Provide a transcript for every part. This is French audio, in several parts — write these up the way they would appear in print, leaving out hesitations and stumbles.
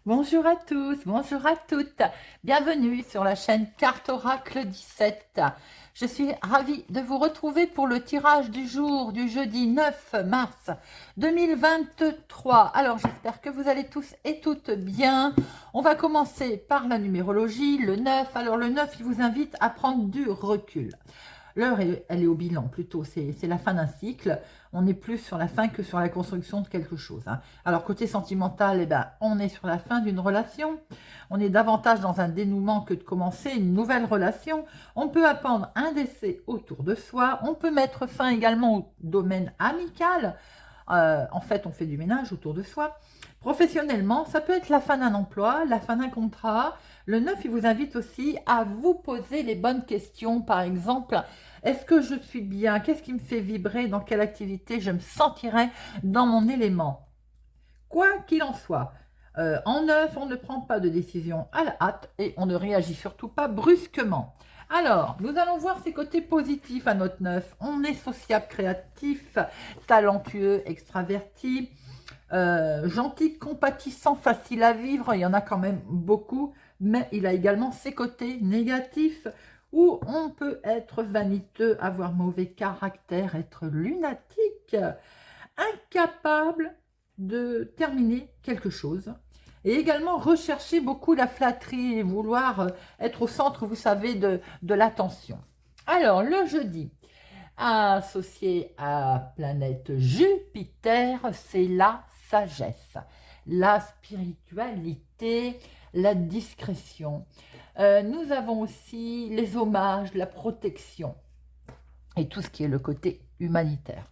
Bonjour à tous, bonjour à toutes. Bienvenue sur la chaîne Carte Oracle 17. Je suis ravie de vous retrouver pour le tirage du jour du jeudi 9 mars 2023. Alors j'espère que vous allez tous et toutes bien. On va commencer par la numérologie, le 9. Alors le 9, il vous invite à prendre du recul. L'heure, elle est au bilan, plutôt, c'est la fin d'un cycle. On est plus sur la fin que sur la construction de quelque chose. Hein. Alors, côté sentimental, eh ben, on est sur la fin d'une relation. On est davantage dans un dénouement que de commencer une nouvelle relation. On peut attendre un décès autour de soi. On peut mettre fin également au domaine amical. En fait, on fait du ménage autour de soi. Professionnellement, ça peut être la fin d'un emploi, la fin d'un contrat. Le 9, il vous invite aussi à vous poser les bonnes questions. Par exemple, est-ce que je suis bien? Qu'est-ce qui me fait vibrer? Dans quelle activité je me sentirai dans mon élément? Quoi qu'il en soit, en 9, on ne prend pas de décision à la hâte et on ne réagit surtout pas brusquement. Alors, nous allons voir ses côtés positifs à notre 9. On est sociable, créatif, talentueux, extraverti, gentil, compatissant, facile à vivre. Il y en a quand même beaucoup, mais il a également ses côtés négatifs où on peut être vaniteux, avoir mauvais caractère, être lunatique, incapable de terminer quelque chose. Et également rechercher beaucoup la flatterie et vouloir être au centre, vous savez, de l'attention. Alors, le jeudi, associé à planète Jupiter, c'est la sagesse, la spiritualité, la discrétion. Nous avons aussi les hommages, la protection et tout ce qui est le côté humanitaire.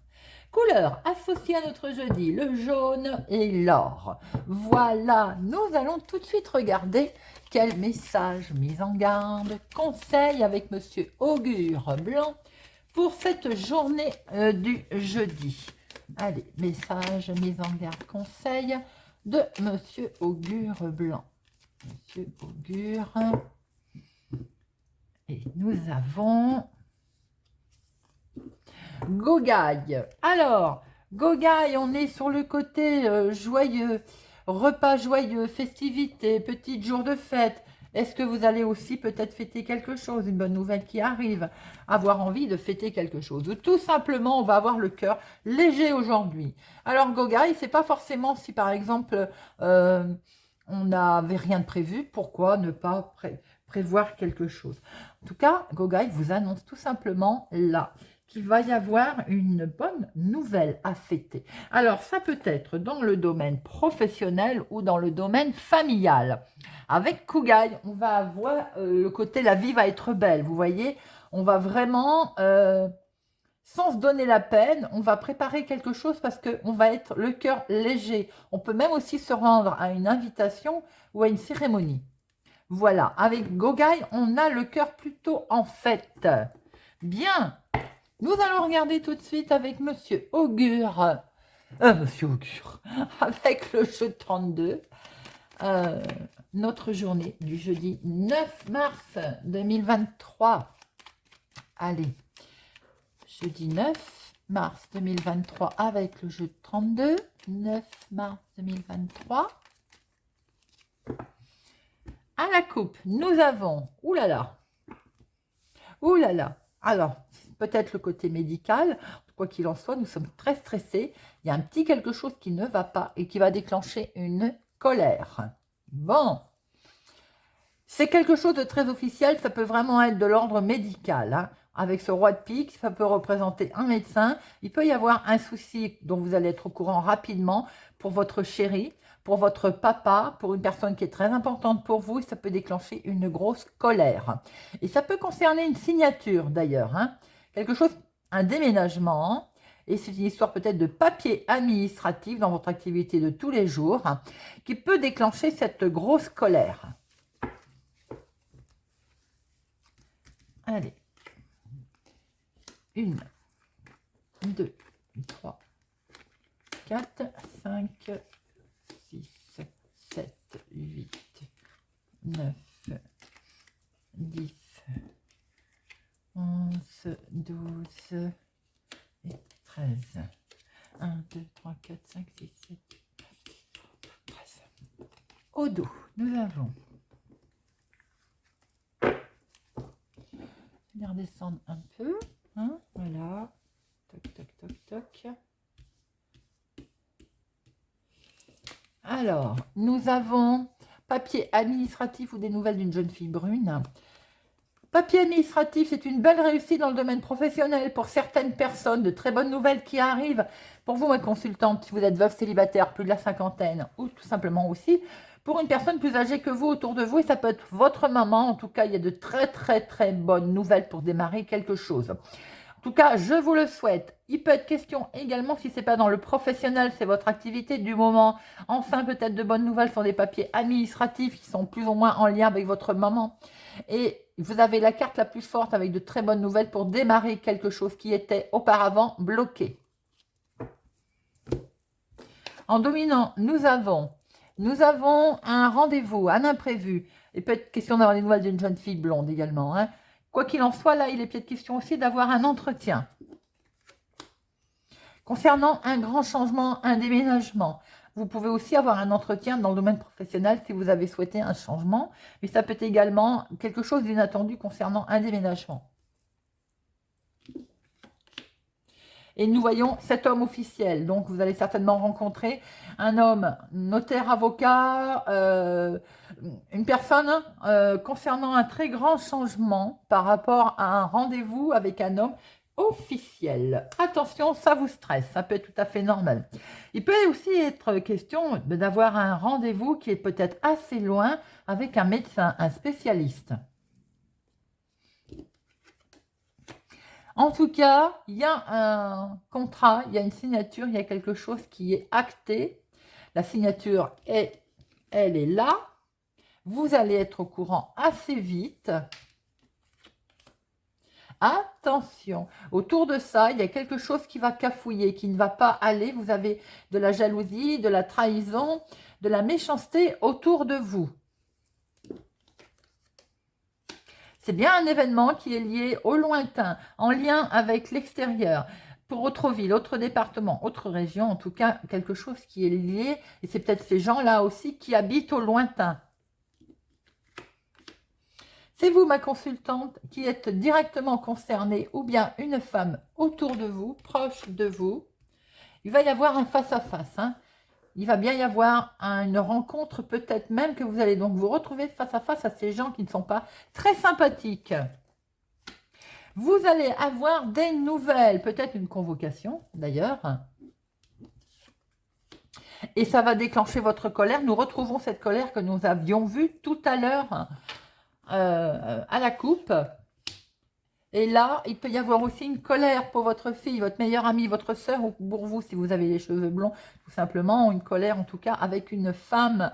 Couleur associée à notre jeudi, le jaune et l'or. Voilà, nous allons tout de suite regarder quel message, mise en garde, conseil avec Monsieur Augure Blanc pour cette journée du jeudi. Allez, message, mise en garde, conseil de Monsieur Augure Blanc. Monsieur Augure. Et nous avons Gogaï. Alors, Gogaï, on est sur le côté joyeux, repas joyeux, festivités, petits jours de fête. Est-ce que vous allez aussi peut-être fêter quelque chose, une bonne nouvelle qui arrive, avoir envie de fêter quelque chose? Ou tout simplement, on va avoir le cœur léger aujourd'hui. Alors, Gogaï, c'est pas forcément si par exemple on n'avait rien de prévu, pourquoi ne pas prévoir quelque chose? En tout cas, Gogaï vous annonce tout simplement là qu'il va y avoir une bonne nouvelle à fêter. Alors, ça peut être dans le domaine professionnel ou dans le domaine familial. Avec Kugai, on va avoir le côté la vie va être belle. Vous voyez, on va vraiment, sans se donner la peine, on va préparer quelque chose parce qu'on va être le cœur léger. On peut même aussi se rendre à une invitation ou à une cérémonie. Voilà, avec Gogai, on a le cœur plutôt en fête. Bien, nous allons regarder tout de suite avec Monsieur Augure, Monsieur Augure, avec le jeu 32, notre journée du jeudi 9 mars 2023. Allez, jeudi 9 mars 2023 avec le jeu 32, 9 mars 2023. À la coupe, nous avons, oulala, alors, peut-être le côté médical, quoi qu'il en soit, nous sommes très stressés. Il y a un petit quelque chose qui ne va pas et qui va déclencher une colère. Bon, c'est quelque chose de très officiel, ça peut vraiment être de l'ordre médical. Hein. Avec ce roi de pique, ça peut représenter un médecin. Il peut y avoir un souci dont vous allez être au courant rapidement pour votre chéri, pour votre papa, pour une personne qui est très importante pour vous. Ça peut déclencher une grosse colère. Et ça peut concerner une signature d'ailleurs. Hein. Quelque chose, un déménagement. Et c'est une histoire peut-être de papier administratif dans votre activité de tous les jours hein, qui peut déclencher cette grosse colère. Allez. 1, 2, 3, 4, 5, 6, 7, 8, 9, 10, 11, 12 et 13. 1, 2, 3, 4, 5, 6, 7, 8, 9, 10, 11, 12 et 13. Au dos, nous avons... Je vais redescendre un peu. Hein, voilà. Toc, toc, toc, toc. Alors, nous avons papier administratif ou des nouvelles d'une jeune fille brune. Papier administratif, c'est une belle réussite dans le domaine professionnel pour certaines personnes, de très bonnes nouvelles qui arrivent. Pour vous, ma consultante, si vous êtes veuve célibataire, plus de la cinquantaine, ou tout simplement aussi, pour une personne plus âgée que vous autour de vous, et ça peut être votre maman, en tout cas, il y a de très très très bonnes nouvelles pour démarrer quelque chose. En tout cas, je vous le souhaite. Il peut être question également, si ce n'est pas dans le professionnel, c'est votre activité du moment. Enfin, peut-être de bonnes nouvelles sur des papiers administratifs qui sont plus ou moins en lien avec votre maman. Et vous avez la carte la plus forte avec de très bonnes nouvelles pour démarrer quelque chose qui était auparavant bloqué. En dominant, nous avons un rendez-vous, un imprévu. Il peut être question d'avoir des nouvelles d'une jeune fille blonde également. Hein. Quoi qu'il en soit, là, il est peut-être question aussi d'avoir un entretien. Concernant un grand changement, un déménagement, vous pouvez aussi avoir un entretien dans le domaine professionnel si vous avez souhaité un changement, mais ça peut être également quelque chose d'inattendu concernant un déménagement. Et nous voyons cet homme officiel. Donc, vous allez certainement rencontrer un homme notaire, avocat, une personne concernant un très grand changement par rapport à un rendez-vous avec un homme officiel. Attention, ça vous stresse, ça peut être tout à fait normal. Il peut aussi être question d'avoir un rendez-vous qui est peut-être assez loin avec un médecin, un spécialiste. En tout cas, il y a un contrat, il y a une signature, il y a quelque chose qui est acté. La signature, elle est là. Vous allez être au courant assez vite. Attention, autour de ça, il y a quelque chose qui va cafouiller, qui ne va pas aller. Vous avez de la jalousie, de la trahison, de la méchanceté autour de vous. C'est bien un événement qui est lié au lointain, en lien avec l'extérieur, pour autre ville, autre département, autre région, en tout cas quelque chose qui est lié, et c'est peut-être ces gens-là aussi qui habitent au lointain. C'est vous, ma consultante, qui êtes directement concernée, ou bien une femme autour de vous, proche de vous. Il va y avoir un face-à-face, hein. Il va bien y avoir une rencontre, peut-être même que vous allez donc vous retrouver face à face à ces gens qui ne sont pas très sympathiques. Vous allez avoir des nouvelles, peut-être une convocation d'ailleurs. Et ça va déclencher votre colère. Nous retrouvons cette colère que nous avions vue tout à l'heure à la coupe. Et là, il peut y avoir aussi une colère pour votre fille, votre meilleure amie, votre sœur, ou pour vous, si vous avez les cheveux blonds, tout simplement, ou une colère en tout cas avec une femme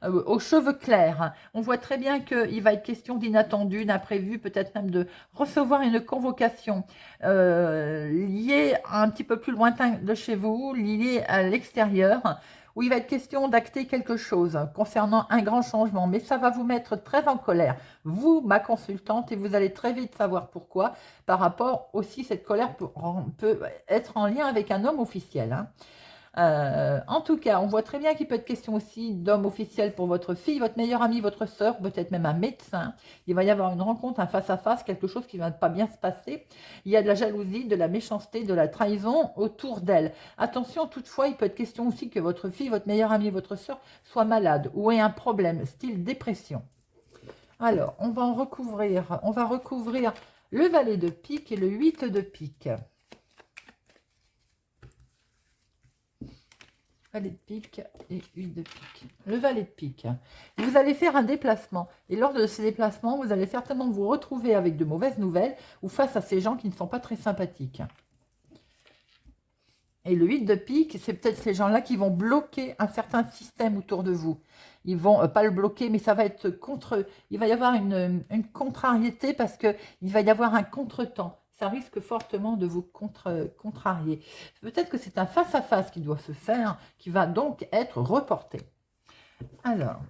aux cheveux clairs. On voit très bien qu'il va être question d'inattendu, d'imprévu, peut-être même de recevoir une convocation liée un petit peu plus lointain de chez vous, liée à l'extérieur, où il va être question d'acter quelque chose concernant un grand changement, mais ça va vous mettre très en colère, vous, ma consultante, et vous allez très vite savoir pourquoi, par rapport aussi, cette colère peut être en lien avec un homme officiel. Hein. En tout cas, on voit très bien qu'il peut être question aussi d'homme officiel pour votre fille, votre meilleure amie, votre sœur, peut-être même un médecin. Il va y avoir une rencontre, un face-à-face, quelque chose qui ne va pas bien se passer. Il y a de la jalousie, de la méchanceté, de la trahison autour d'elle. Attention, toutefois, il peut être question aussi que votre fille, votre meilleure amie, votre sœur soit malade ou ait un problème, style dépression. Alors, on va recouvrir le valet de pique et le 8 de pique. Valet de pique et 8 de pique. Le valet de pique. Vous allez faire un déplacement. Et lors de ces déplacements, vous allez certainement vous retrouver avec de mauvaises nouvelles ou face à ces gens qui ne sont pas très sympathiques. Et le 8 de pique, c'est peut-être ces gens-là qui vont bloquer un certain système autour de vous. Ils vont pas le bloquer, mais ça va être contre... Il va y avoir une contrariété parce qu'il va y avoir un contretemps. Ça risque fortement de vous contrarier. Peut-être que c'est un face-à-face qui doit se faire, qui va donc être reporté. Alors,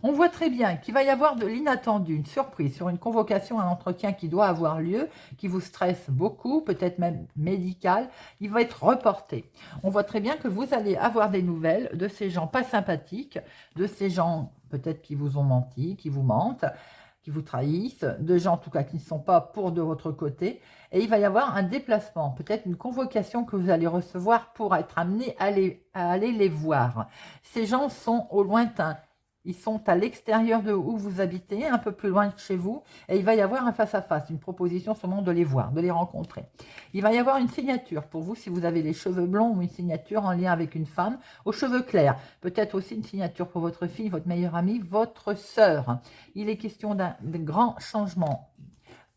On voit très bien qu'il va y avoir de l'inattendu, une surprise sur une convocation, un entretien qui doit avoir lieu, qui vous stresse beaucoup, peut-être même médical, il va être reporté. On voit très bien que vous allez avoir des nouvelles de ces gens pas sympathiques, de ces gens peut-être qui vous ont menti, qui vous mentent, qui vous trahissent, de gens en tout cas qui ne sont pas pour de votre côté, et il va y avoir un déplacement, peut-être une convocation que vous allez recevoir pour être amené à aller les voir. Ces gens sont au lointain, ils sont à l'extérieur de où vous habitez, un peu plus loin de chez vous, et il va y avoir un face-à-face, une proposition seulement de les voir, de les rencontrer. Il va y avoir une signature pour vous si vous avez les cheveux blonds ou une signature en lien avec une femme aux cheveux clairs. Peut-être aussi une signature pour votre fille, votre meilleure amie, votre sœur. Il est question d'un grand changement,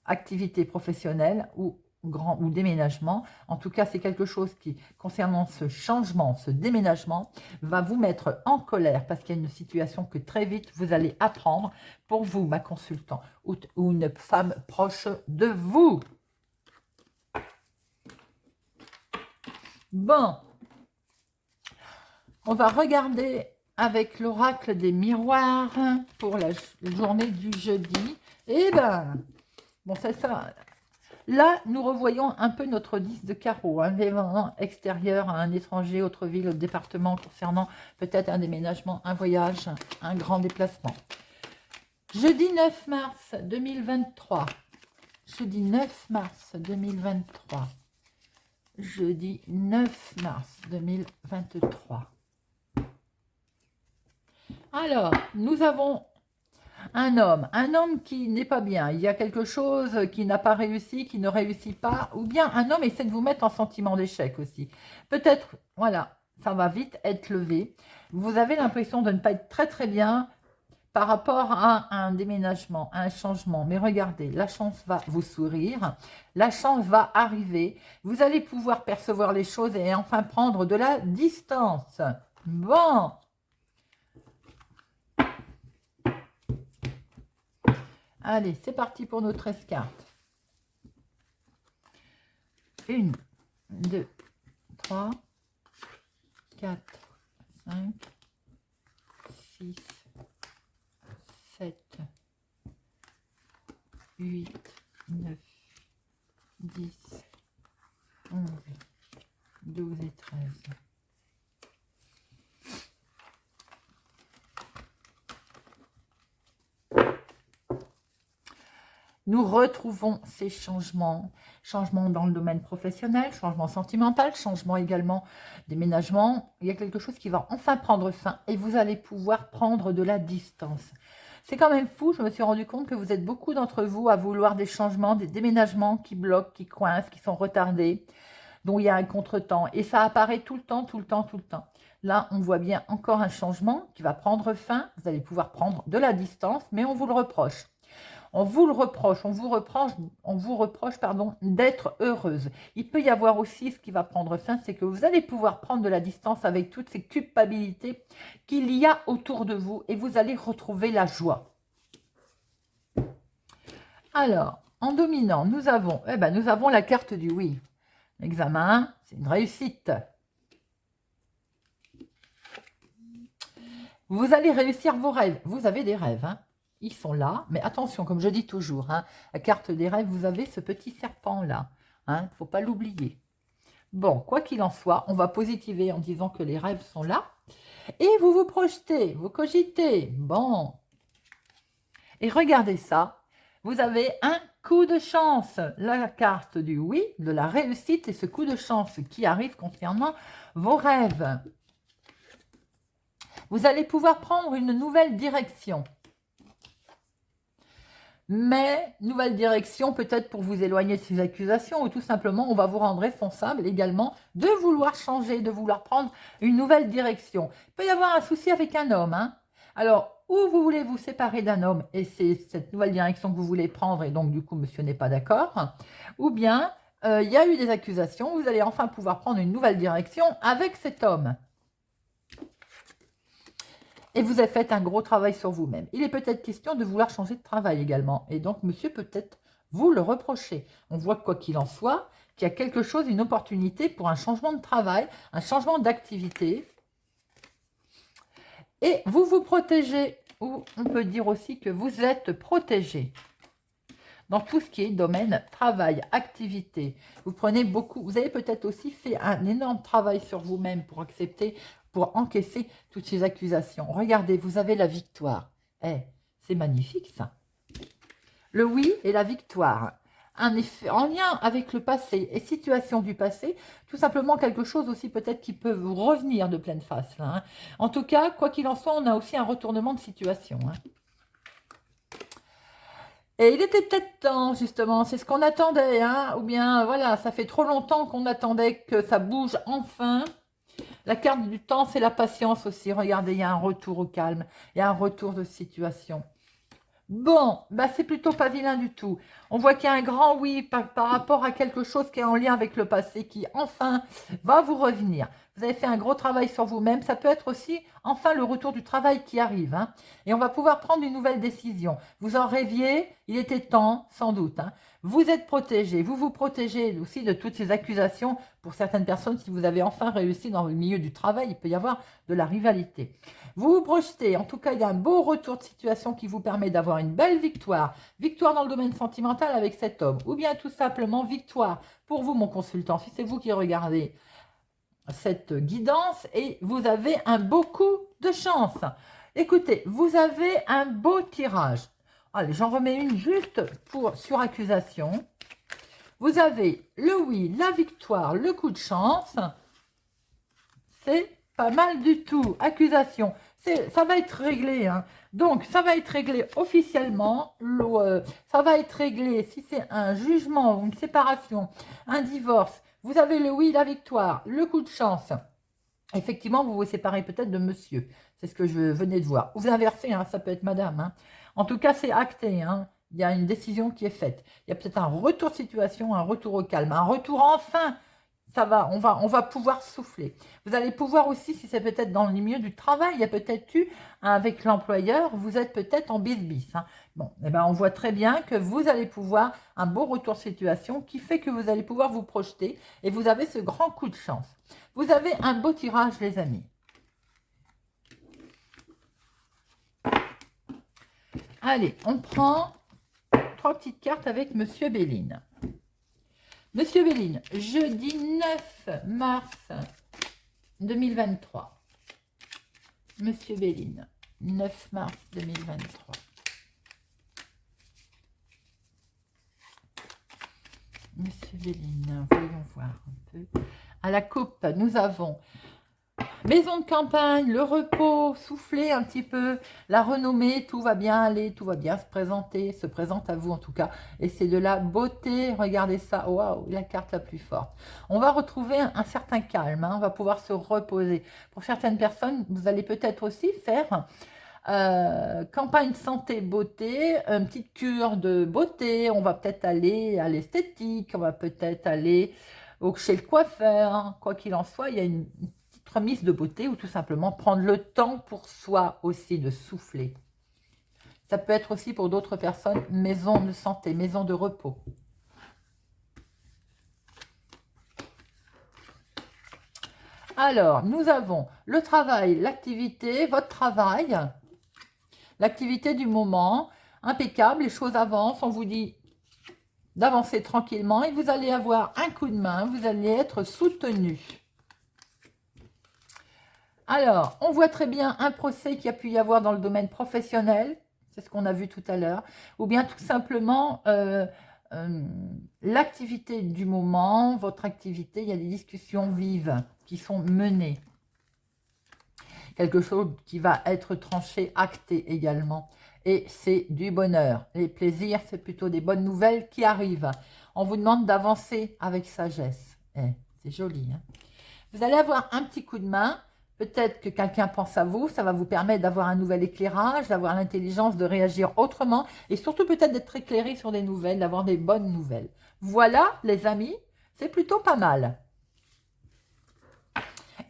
activité professionnelle ou déménagement. En tout cas, c'est quelque chose qui, concernant ce changement, ce déménagement, va vous mettre en colère parce qu'il y a une situation que très vite vous allez apprendre pour vous, ma consultant, ou une femme proche de vous. Bon, on va regarder avec l'oracle des miroirs pour la journée du jeudi. Eh ben, bon, c'est ça. Là, nous revoyons un peu notre 10 de carreau, un événement extérieur à un étranger, autre ville, autre département, concernant peut-être un déménagement, un voyage, un grand déplacement. Jeudi 9 mars 2023. Jeudi 9 mars 2023. Jeudi 9 mars 2023. Alors, nous avons un homme qui n'est pas bien, il y a quelque chose qui n'a pas réussi, qui ne réussit pas, ou bien un homme essaie de vous mettre en sentiment d'échec aussi. Peut-être, voilà, ça va vite être levé. Vous avez l'impression de ne pas être très très bien par rapport à un déménagement, à un changement. Mais regardez, la chance va vous sourire, la chance va arriver, vous allez pouvoir percevoir les choses et enfin prendre de la distance. Bon. Allez, c'est parti pour nos 13 cartes. 1, 2, 3, 4, 5, 6, 7, 8, 9, 10, 11, 12 et 13. Nous retrouvons ces changements dans le domaine professionnel, changement sentimental, changement également déménagement. Il y a quelque chose qui va enfin prendre fin et vous allez pouvoir prendre de la distance. C'est quand même fou, je me suis rendu compte que vous êtes beaucoup d'entre vous à vouloir des changements, des déménagements qui bloquent, qui coincent, qui sont retardés, dont il y a un contretemps. Et ça apparaît tout le temps, tout le temps, tout le temps. Là, on voit bien encore un changement qui va prendre fin. Vous allez pouvoir prendre de la distance, mais on vous le reproche. On vous reproche d'être heureuse. Il peut y avoir aussi, ce qui va prendre fin, c'est que vous allez pouvoir prendre de la distance avec toutes ces culpabilités qu'il y a autour de vous et vous allez retrouver la joie. Alors, en dominant, nous avons la carte du oui. L'examen, c'est une réussite. Vous allez réussir vos rêves. Vous avez des rêves, hein. Ils sont là, mais attention, comme je dis toujours, hein, la carte des rêves, vous avez ce petit serpent-là. Il ne faut pas l'oublier. Bon, quoi qu'il en soit, on va positiver en disant que les rêves sont là. Et vous vous projetez, vous cogitez. Bon. Et regardez ça. Vous avez un coup de chance. La carte du oui, de la réussite et ce coup de chance qui arrive concernant vos rêves. Vous allez pouvoir prendre une nouvelle direction. Mais, nouvelle direction, peut-être pour vous éloigner de ces accusations, ou tout simplement, on va vous rendre responsable également de vouloir changer, de vouloir prendre une nouvelle direction. Il peut y avoir un souci avec un homme, hein. Alors, ou vous voulez vous séparer d'un homme, et c'est cette nouvelle direction que vous voulez prendre, et donc du coup, monsieur n'est pas d'accord, ou bien, il y a eu des accusations, vous allez enfin pouvoir prendre une nouvelle direction avec cet homme. Et vous avez fait un gros travail sur vous-même. Il est peut-être question de vouloir changer de travail également. Et donc, monsieur peut-être vous le reprocher. On voit quoi qu'il en soit, qu'il y a quelque chose, une opportunité pour un changement de travail, un changement d'activité. Et vous vous protégez ou on peut dire aussi que vous êtes protégé dans tout ce qui est domaine travail, activité. Vous prenez beaucoup, vous avez peut-être aussi fait un énorme travail sur vous-même pour accepter, pour encaisser toutes ces accusations. Regardez, vous avez la victoire. Eh, c'est magnifique ça. Le oui et la victoire. Un effet en lien avec le passé et situation du passé, tout simplement quelque chose aussi peut-être qui peut vous revenir de pleine face. Là, hein. En tout cas, quoi qu'il en soit, on a aussi un retournement de situation. Hein. Et il était peut-être temps, justement, c'est ce qu'on attendait, hein, ou bien, voilà, ça fait trop longtemps qu'on attendait que ça bouge enfin. La carte du temps, c'est la patience aussi. Regardez, il y a un retour au calme, il y a un retour de situation. Bon, bah c'est plutôt pas vilain du tout. On voit qu'il y a un grand oui par rapport à quelque chose qui est en lien avec le passé, qui enfin va vous revenir. Vous avez fait un gros travail sur vous-même. Ça peut être aussi enfin le retour du travail qui arrive. Hein. Et on va pouvoir prendre une nouvelle décision. Vous en rêviez, il était temps, sans doute. Hein. Vous êtes protégé, vous vous protégez aussi de toutes ces accusations. Pour certaines personnes, si vous avez enfin réussi dans le milieu du travail, il peut y avoir de la rivalité. Vous vous projetez, en tout cas, il y a un beau retour de situation qui vous permet d'avoir une belle victoire. Victoire dans le domaine sentimental avec cet homme. Ou bien tout simplement victoire pour vous, mon consultant, si c'est vous qui regardez cette guidance et vous avez un beau coup de chance. Écoutez, vous avez un beau tirage. Allez, j'en remets une juste pour sur accusation. Vous avez le oui, la victoire, le coup de chance. C'est pas mal du tout. Accusation. Ça va être réglé. Hein. Donc, ça va être réglé officiellement. Ça va être réglé si c'est un jugement, une séparation, un divorce. Vous avez le oui, la victoire, le coup de chance. Effectivement, vous vous séparez peut-être de monsieur. C'est ce que je venais de voir. Vous inversez, hein, ça peut être madame. Hein. En tout cas, c'est acté. Hein. Il y a une décision qui est faite. Il y a peut-être un retour de situation, un retour au calme, un retour enfin. Ça va, on va pouvoir souffler. Vous allez pouvoir aussi, si c'est peut-être dans le milieu du travail, il y a peut-être eu, avec l'employeur, vous êtes peut-être en bis-bis. Hein. Bon, eh ben, on voit très bien que vous allez pouvoir, un beau retour de situation qui fait que vous allez pouvoir vous projeter et vous avez ce grand coup de chance. Vous avez un beau tirage, les amis. Allez, on prend 3 petites cartes avec Monsieur Béline. Monsieur Béline, jeudi 9 mars 2023. Monsieur Béline, 9 mars 2023. Monsieur Béline, voyons voir un peu. À la coupe, nous avons maison de campagne, le repos, souffler un petit peu, la renommée, tout va bien aller, tout va bien se présenter, se présente à vous en tout cas. Et c'est de la beauté, regardez ça, waouh, la carte la plus forte. On va retrouver un certain calme, hein, on va pouvoir se reposer. Pour certaines personnes, vous allez peut-être aussi faire campagne santé beauté, une petite cure de beauté, on va peut-être aller à l'esthétique, on va peut-être aller chez le coiffeur, quoi qu'il en soit, il y a une petite remise de beauté ou tout simplement prendre le temps pour soi aussi de souffler. Ça peut être aussi pour d'autres personnes, maison de santé, maison de repos. Alors, nous avons le travail, l'activité, votre travail, l'activité du moment, impeccable, les choses avancent, on vous dit d'avancer tranquillement et vous allez avoir un coup de main, vous allez être soutenu. Alors, on voit très bien un procès qui a pu y avoir dans le domaine professionnel, c'est ce qu'on a vu tout à l'heure, ou bien tout simplement l'activité du moment, votre activité, il y a des discussions vives qui sont menées. Quelque chose qui va être tranché, acté également. Et c'est du bonheur. Les plaisirs, c'est plutôt des bonnes nouvelles qui arrivent. On vous demande d'avancer avec sagesse. C'est joli. Hein? Vous allez avoir un petit coup de main. Peut-être que quelqu'un pense à vous. Ça va vous permettre d'avoir un nouvel éclairage, d'avoir l'intelligence de réagir autrement. Et surtout peut-être d'être éclairé sur des nouvelles, d'avoir des bonnes nouvelles. Voilà, les amis, c'est plutôt pas mal.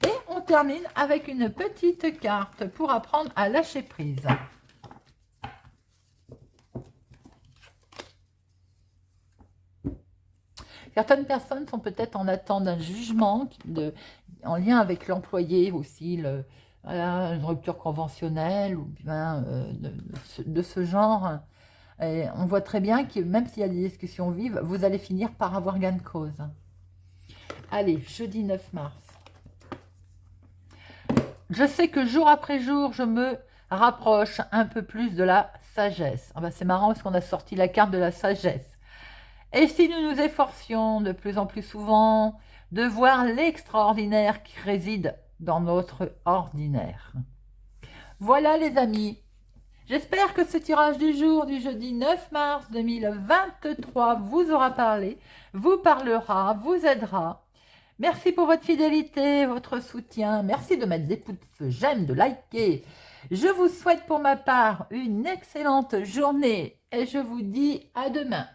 Et on termine avec une petite carte pour apprendre à lâcher prise. Certaines personnes sont peut-être en attente d'un jugement en lien avec l'employé aussi, voilà, une rupture conventionnelle ou bien de ce genre. Et on voit très bien que même s'il y a des discussions vives, vous allez finir par avoir gain de cause. Allez, jeudi 9 mars. Je sais que jour après jour, je me rapproche un peu plus de la sagesse. Ah ben c'est marrant parce qu'on a sorti la carte de la sagesse. Et si nous nous efforcions de plus en plus souvent de voir l'extraordinaire qui réside dans notre ordinaire. Voilà les amis. J'espère que ce tirage du jour du jeudi 9 mars 2023 vous aura parlé, vous parlera, vous aidera. Merci pour votre fidélité, votre soutien. Merci de mettre des pouces j'aime, de liker. Je vous souhaite pour ma part une excellente journée et je vous dis à demain.